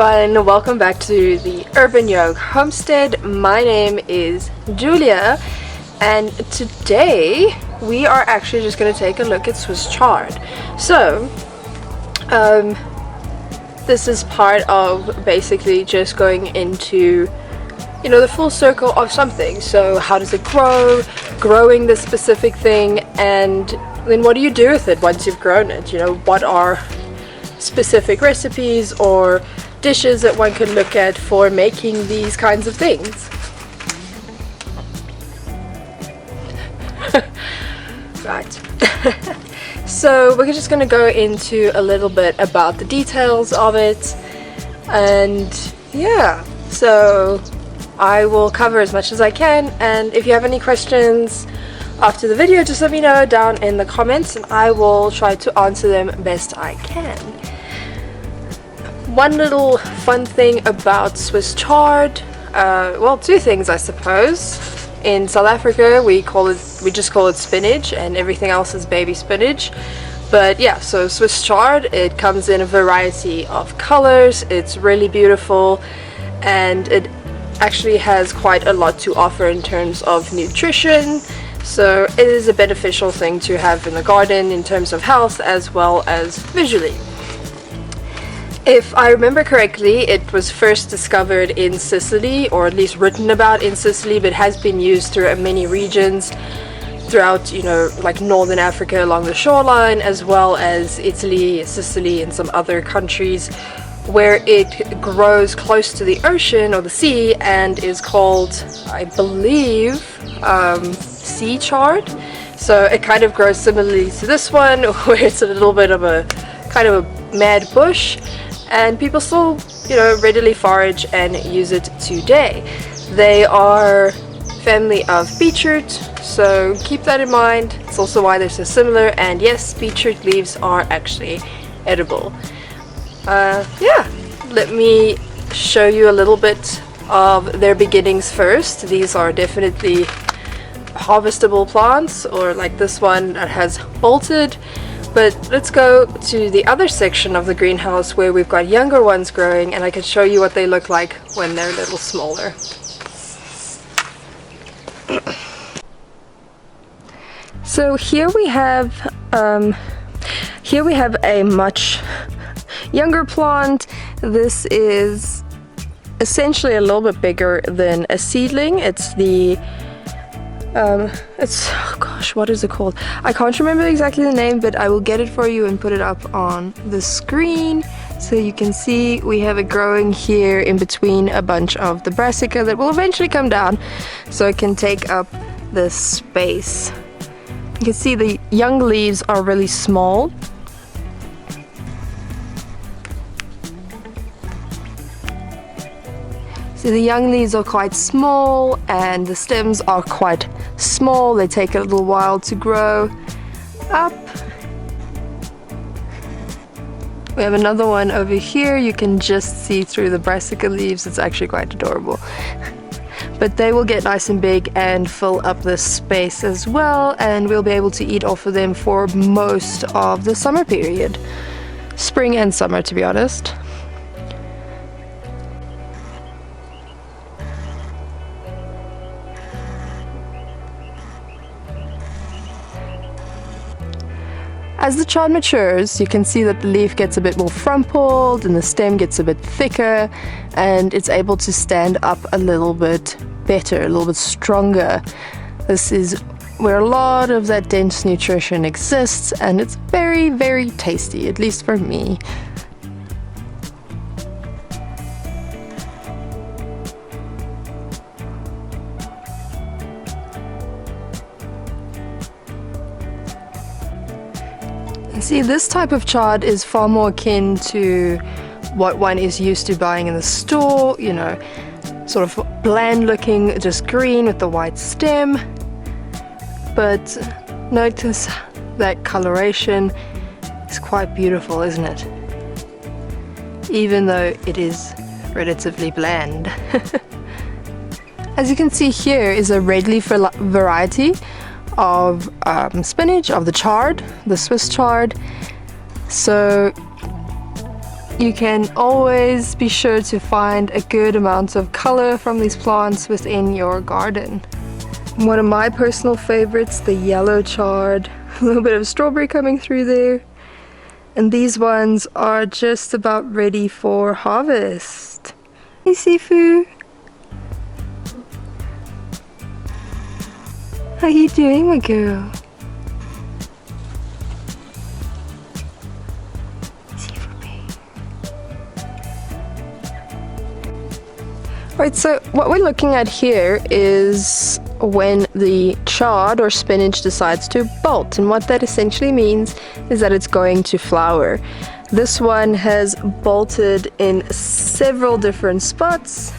everyone, welcome back to the Urban Young Homestead. My name is Julia and today we are actually just going to take a look at Swiss chard. So this is part of basically just going into the full circle of something. So how does it grow, growing this specific thing, and then what do you do with it once you've grown it? What are specific recipes or dishes that one could look at for making these kinds of things. Right. So we're just going to go into a little bit about the details of it, and yeah, so I will cover as much as I can, and if you have any questions after the video, just let me know down in the comments and I will try to answer them best I can. One little fun thing about Swiss chard, well, two things I suppose. In South Africa we just call it spinach, and everything else is baby spinach. But yeah, so Swiss chard, it comes in a variety of colors, it's really beautiful, and it actually has quite a lot to offer in terms of nutrition. So it is a beneficial thing to have in the garden in terms of health as well as visually. If I remember correctly, it was first discovered in Sicily, or at least written about in Sicily, but has been used throughout many regions throughout, like Northern Africa along the shoreline, as well as Italy, Sicily, and some other countries where it grows close to the ocean or the sea and is called, I believe, sea chard. So it kind of grows similarly to this one, where it's a little bit of a kind of a mad bush, and people still readily forage and use it today. They are family of beetroot, so keep that in mind. It's also why they're so similar, and yes, beetroot leaves are actually edible. Yeah, let me show you a little bit of their beginnings first. These are definitely harvestable plants, or like this one that has bolted. But let's go to the other section of the greenhouse where we've got younger ones growing, and I can show you what they look like when they're a little smaller. So here we have a much younger plant. This is essentially a little bit bigger than a seedling. It's the oh gosh, what is it called? I can't remember exactly the name, but I will get it for you and put it up on the screen so you can see. We have it growing here in between a bunch of the brassica that will eventually come down, so it can take up this space. You can see the young leaves are really small. So the young leaves are quite small and the stems are quite small. They take a little while to grow up. We have another one over here. You can just see through the brassica leaves. It's actually quite adorable. But they will get nice and big and fill up this space as well, and we'll be able to eat off of them for most of the summer period. Spring and summer, to be honest. As the chard matures, you can see that the leaf gets a bit more frumpled and the stem gets a bit thicker, and it's able to stand up a little bit better, a little bit stronger. This is where a lot of that dense nutrition exists, and it's very, very tasty, at least for me. See, this type of chard is far more akin to what one is used to buying in the store, sort of bland looking, just green with the white stem. But notice that coloration is quite beautiful, isn't it? Even though it is relatively bland. As you can see, here is a red leaf variety of spinach, of the chard, the Swiss chard. So You can always be sure to find a good amount of color from these plants within your garden. One of my personal favorites, the yellow chard. A little bit of strawberry coming through there. And these ones are just about ready for harvest. Hey Sifu! How you doing, my girl? Right, so what we're looking at here is when the chard or spinach decides to bolt, and what that essentially means is that it's going to flower. This one has bolted in several different spots.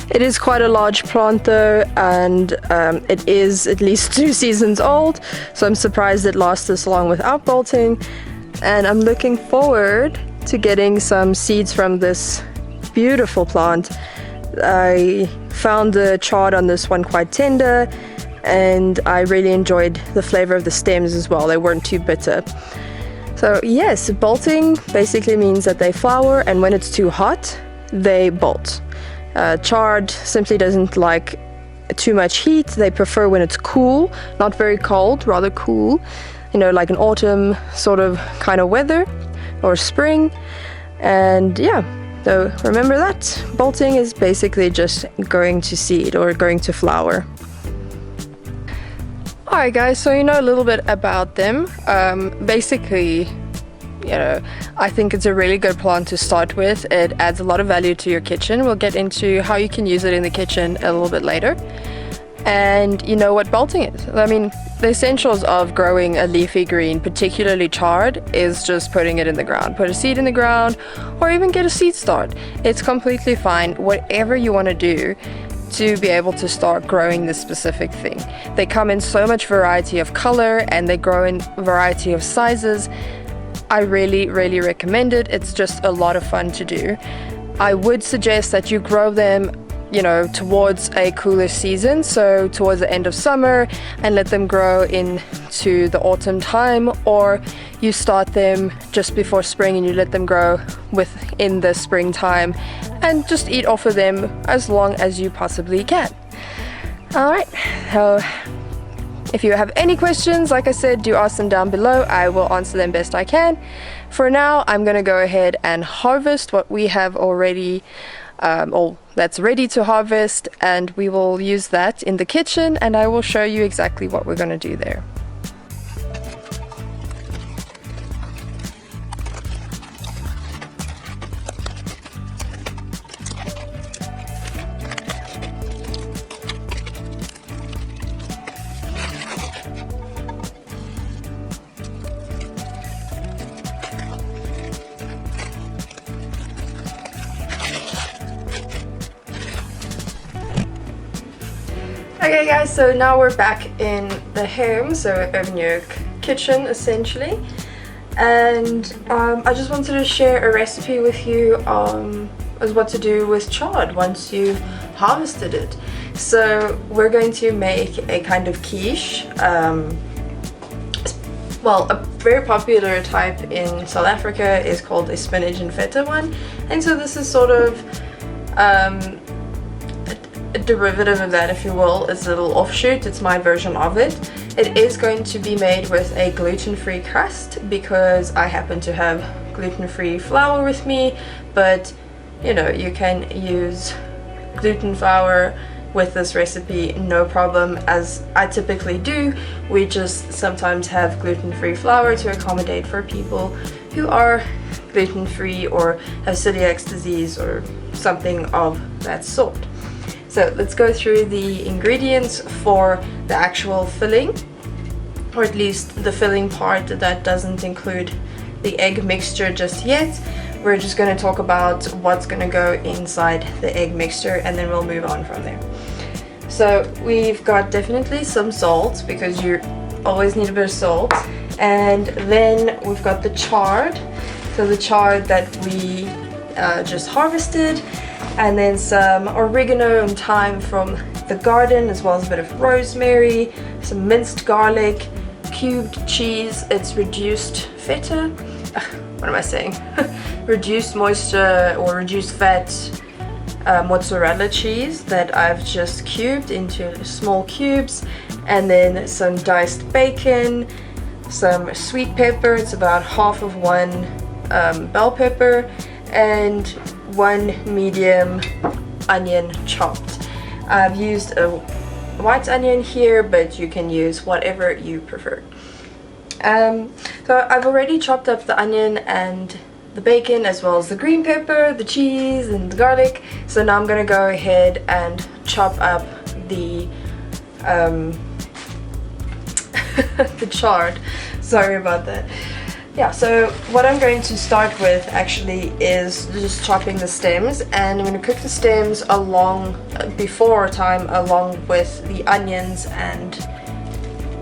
It is quite a large plant though, and it is at least 2 seasons old, so I'm surprised it lasts this long without bolting. And I'm looking forward to getting some seeds from this beautiful plant. I found the chard on this one quite tender, and I really enjoyed the flavor of the stems as well. They weren't too bitter. So yes, bolting basically means that they flower, and when it's too hot, they bolt. Chard simply doesn't like too much heat. They prefer when it's cool, not very cold, rather cool. You know, like an autumn sort of kind of weather, or spring. And yeah, so remember that. Bolting is basically just going to seed or going to flower. Alright guys, so you know a little bit about them. Basically, you know, I think it's a really good plant to start with. It adds a lot of value to your kitchen. We'll get into how you can use it in the kitchen a little bit later. And you know what bolting is. I mean, the essentials of growing a leafy green, particularly chard, is just putting it in the ground. Put a seed in the ground, or even get a seed start. It's completely fine, whatever you want to do to be able to start growing this specific thing. They come in so much variety of color, and they grow in variety of sizes. I really recommend it. It's just a lot of fun to do. I would suggest that you grow them, you know, towards a cooler season, so towards the end of summer, and let them grow into the autumn time, or you start them just before spring and you let them grow within the springtime, and just eat off of them as long as you possibly can. Alright, so if you have any questions, like I said, do ask them down below. I will answer them best I can. For now, I'm going to go ahead and harvest what we have already, or that's ready to harvest, and we will use that in the kitchen, and I will show you exactly what we're going to do there. Okay guys, so now we're back in the home, so in your kitchen essentially, and I just wanted to share a recipe with you as what to do with chard once you've harvested it. So we're going to make a kind of quiche, well, a very popular type in South Africa is called a spinach and feta one, and so this is sort of a derivative of that, if you will. It's a little offshoot. It's my version of it. It is going to be made with a gluten-free crust because I happen to have gluten-free flour with me, but you know, you can use gluten flour with this recipe, no problem, as I typically do. We just sometimes have gluten-free flour to accommodate for people who are gluten-free or have celiac disease or something of that sort. So let's go through the ingredients for the actual filling, or at least the filling part that doesn't include the egg mixture just yet. We're just going to talk about what's going to go inside the egg mixture, and then we'll move on from there. So we've got definitely some salt, because you always need a bit of salt, and then we've got the chard. So the chard that we just harvested, and then some oregano and thyme from the garden, as well as a bit of rosemary, some minced garlic, cubed cheese. It's reduced feta. What am I saying? Reduced moisture or reduced fat mozzarella cheese that I've just cubed into small cubes, and then some diced bacon, some sweet pepper. It's about half of one bell pepper, and one medium onion chopped. I've used a white onion here, but you can use whatever you prefer. So I've already chopped up the onion and the bacon, as well as the green pepper, the cheese, and the garlic. So now I'm gonna go ahead and chop up the the chard. Sorry about that. Yeah, so what I'm going to start with actually is just chopping the stems, and I'm going to cook the stems along before time along with the onions and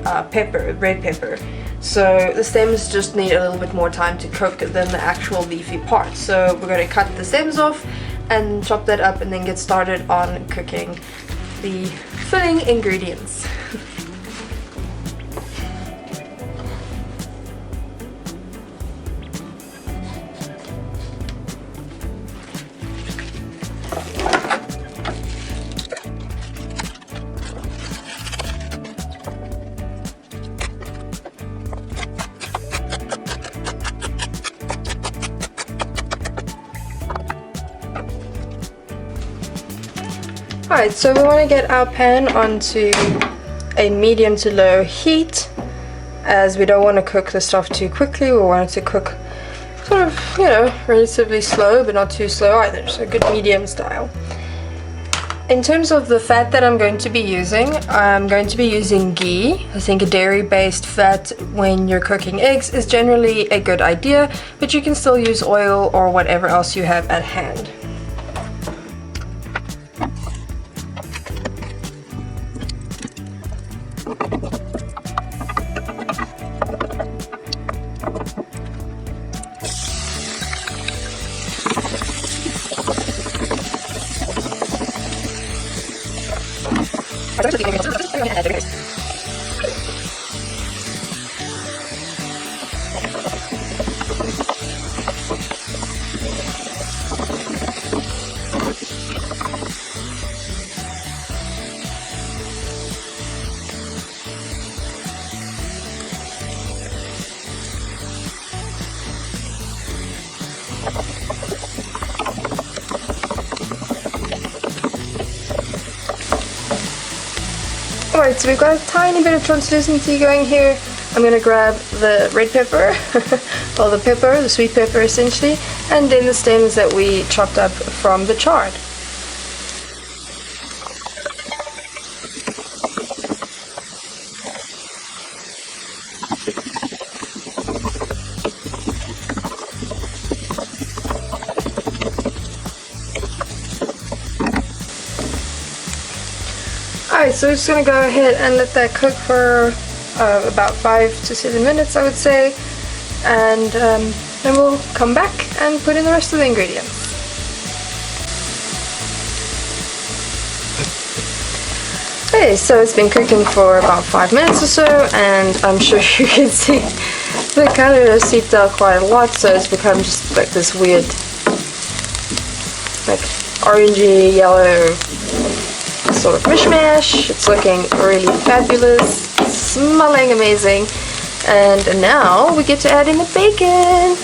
red pepper. So the stems just need a little bit more time to cook than the actual leafy part. So we're going to cut the stems off and chop that up, and then get started on cooking the filling ingredients. Alright, so we want to get our pan onto a medium to low heat, as we don't want to cook the stuff too quickly. We want it to cook sort of, relatively slow, but not too slow either, so good medium style. In terms of the fat that I'm going to be using, I'm going to be using ghee. I think a dairy-based fat when you're cooking eggs is generally a good idea, but you can still use oil or whatever else you have at hand. Alright, so we've got a tiny bit of translucency going here. I'm going to grab the red pepper, or the sweet pepper essentially, and then the stems that we chopped up from the chard. Alright, so we're just going to go ahead and let that cook for about 5 to 7 minutes, I would say, and then we'll come back and put in the rest of the ingredients. Okay, so it's been cooking for about 5 minutes or so, and I'm sure you can see the color has seeped out quite a lot, so it's become just like this weird, like orangey yellow sort of mishmash. It's looking really fabulous, smelling amazing, and now we get to add in the bacon.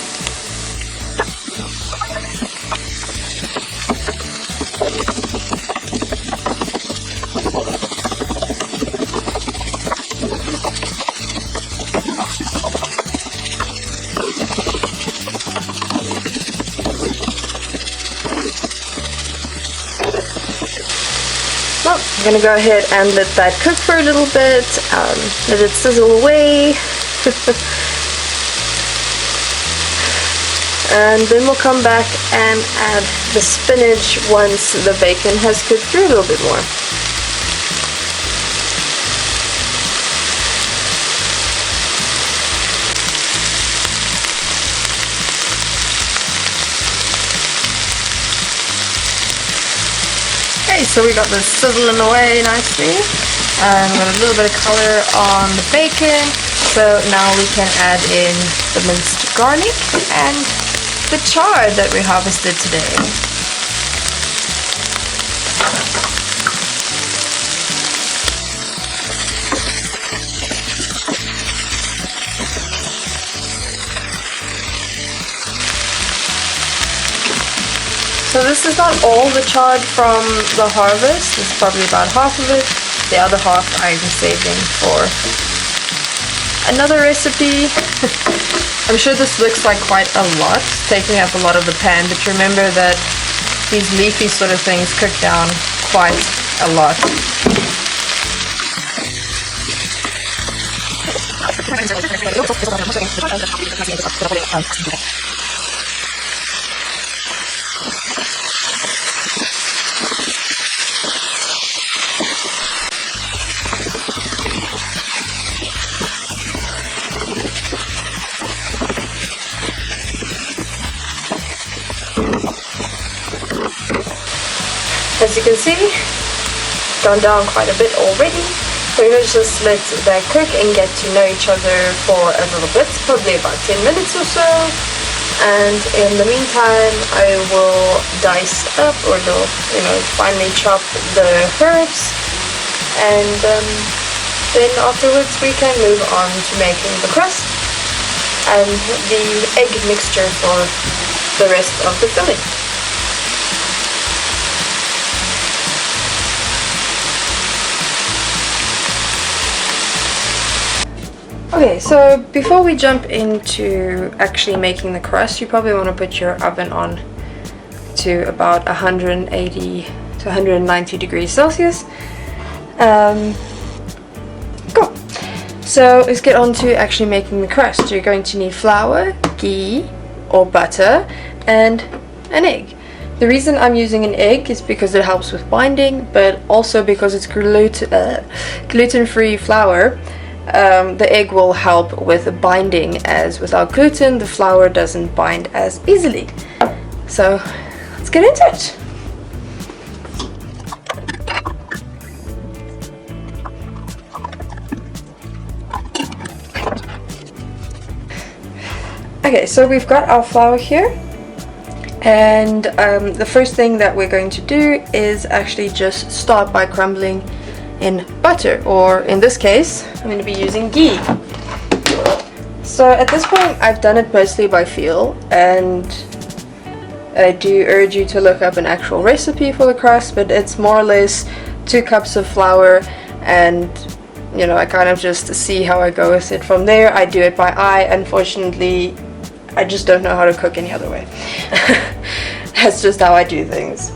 I'm going to go ahead and let that cook for a little bit, let it sizzle away, and then we'll come back and add the spinach once the bacon has cooked through a little bit more. Okay, so we got this sizzling away nicely, and we got a little bit of color on the bacon. So now we can add in the minced garlic and the chard that we harvested today. So this is not all the chard from the harvest, it's probably about half of it. The other half I'm saving for another recipe. I'm sure this looks like quite a lot, taking up a lot of the pan, but remember that these leafy sort of things cook down quite a lot. As you can see, it's gone down quite a bit already. So we're going to just let that cook and get to know each other for a little bit, probably about 10 minutes or so. And in the meantime, I will dice up or finely chop the herbs. And then afterwards we can move on to making the crust and the egg mixture for the rest of the filling. Okay, so before we jump into actually making the crust, you probably want to put your oven on to about 180 to 190 degrees Celsius. Cool. So let's get on to actually making the crust. You're going to need flour, ghee or butter, and an egg. The reason I'm using an egg is because it helps with binding, but also because it's gluten-free flour. The egg will help with binding, as without gluten the flour doesn't bind as easily. So let's get into it. Okay, so we've got our flour here, and the first thing that we're going to do is actually just start by crumbling in butter, or in this case I'm going to be using ghee. So at this point I've done it mostly by feel, and I do urge you to look up an actual recipe for the crust, but it's more or less 2 cups of flour, and I kind of just see how I go with it from there. I do it by eye. Unfortunately, I just don't know how to cook any other way. That's just how I do things.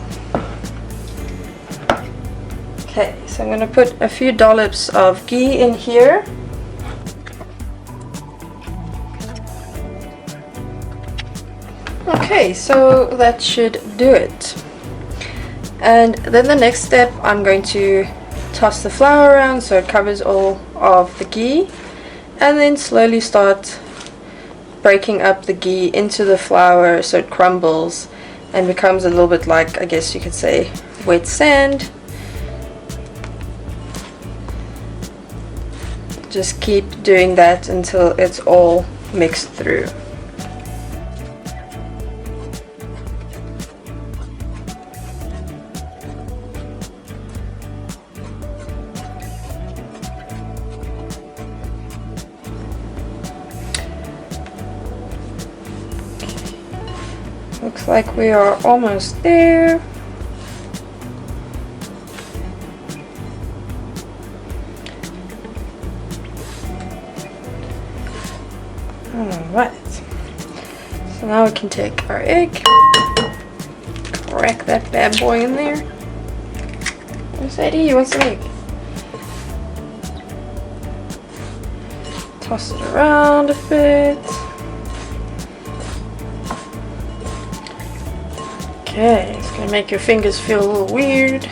Okay, so I'm going to put a few dollops of ghee in here. Okay, so that should do it. And then the next step, I'm going to toss the flour around so it covers all of the ghee, and then slowly start breaking up the ghee into the flour so it crumbles and becomes a little bit like, I guess you could say, wet sand. Just keep doing that until it's all mixed through. Looks like we are almost there. Alright, so now we can take our egg, crack that bad boy in there. Where's Eddie? You want some egg? Toss it around a bit. Okay, it's gonna make your fingers feel a little weird.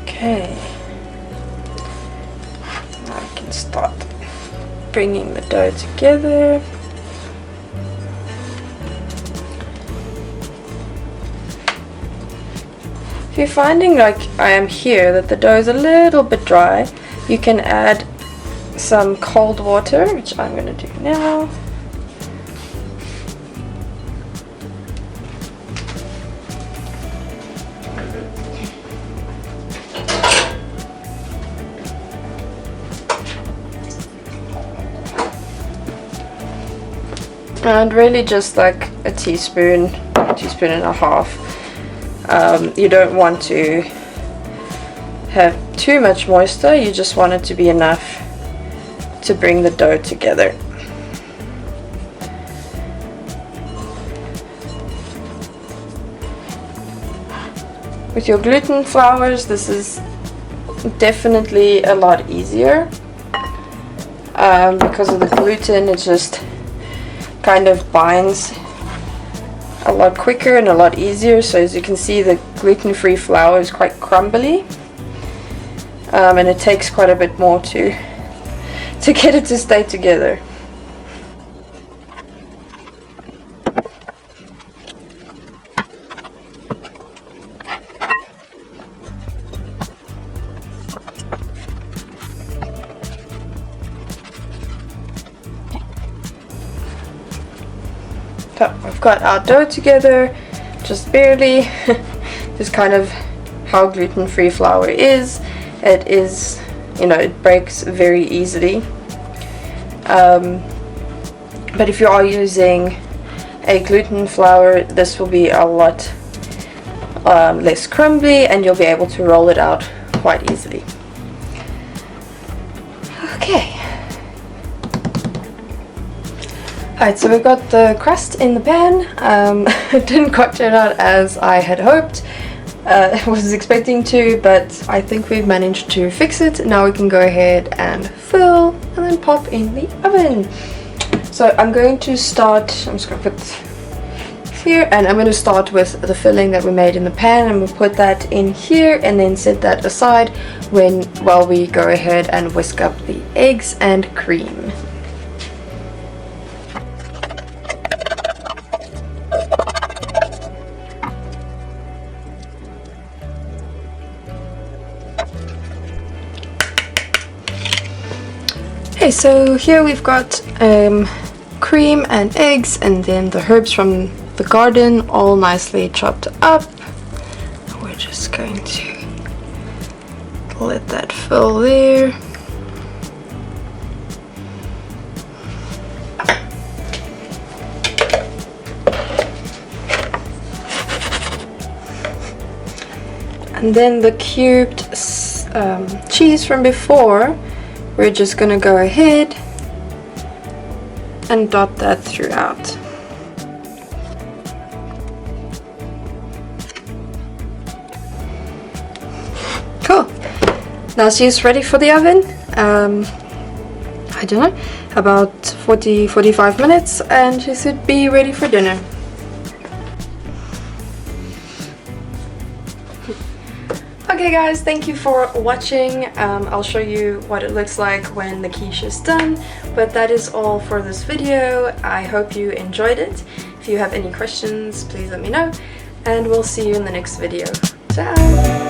Okay, now I can start bringing the dough together. you're finding, like I am here, that the dough is a little bit dry, you can add some cold water, which I'm going to do now. And really just like a teaspoon and a half. You don't want to have too much moisture, you just want it to be enough to bring the dough together. With your gluten flours, this is definitely a lot easier because of the gluten. It just kind of binds a lot quicker and a lot easier. So as you can see, the gluten-free flour is quite crumbly, and it takes quite a bit more to get it to stay together. So we've got our dough together, just barely. Just kind of how gluten-free flour is. It is, you know, it breaks very easily. But if you are using a gluten flour, this will be a lot less crumbly, and you'll be able to roll it out quite easily. Okay. Alright, so we've got the crust in the pan. It didn't quite turn out as I had hoped. I was expecting to, but I think we've managed to fix it. Now we can go ahead and fill and then pop in the oven. So I'm going to start, I'm just going to put this here, and I'm going to start with the filling that we made in the pan, and we'll put that in here and then set that aside while we go ahead and whisk up the eggs and cream. Okay, so here we've got cream and eggs, and then the herbs from the garden all nicely chopped up. We're just going to let that fill there. And then the cubed cheese from before, we're just gonna go ahead and dot that throughout. Cool. Now she's ready for the oven. I don't know, about 40-45 minutes, and she should be ready for dinner. Okay guys, thank you for watching. I'll show you what it looks like when the quiche is done, but that is all for this video. I hope you enjoyed it. If you have any questions, please let me know, and we'll see you in the next video. Ciao!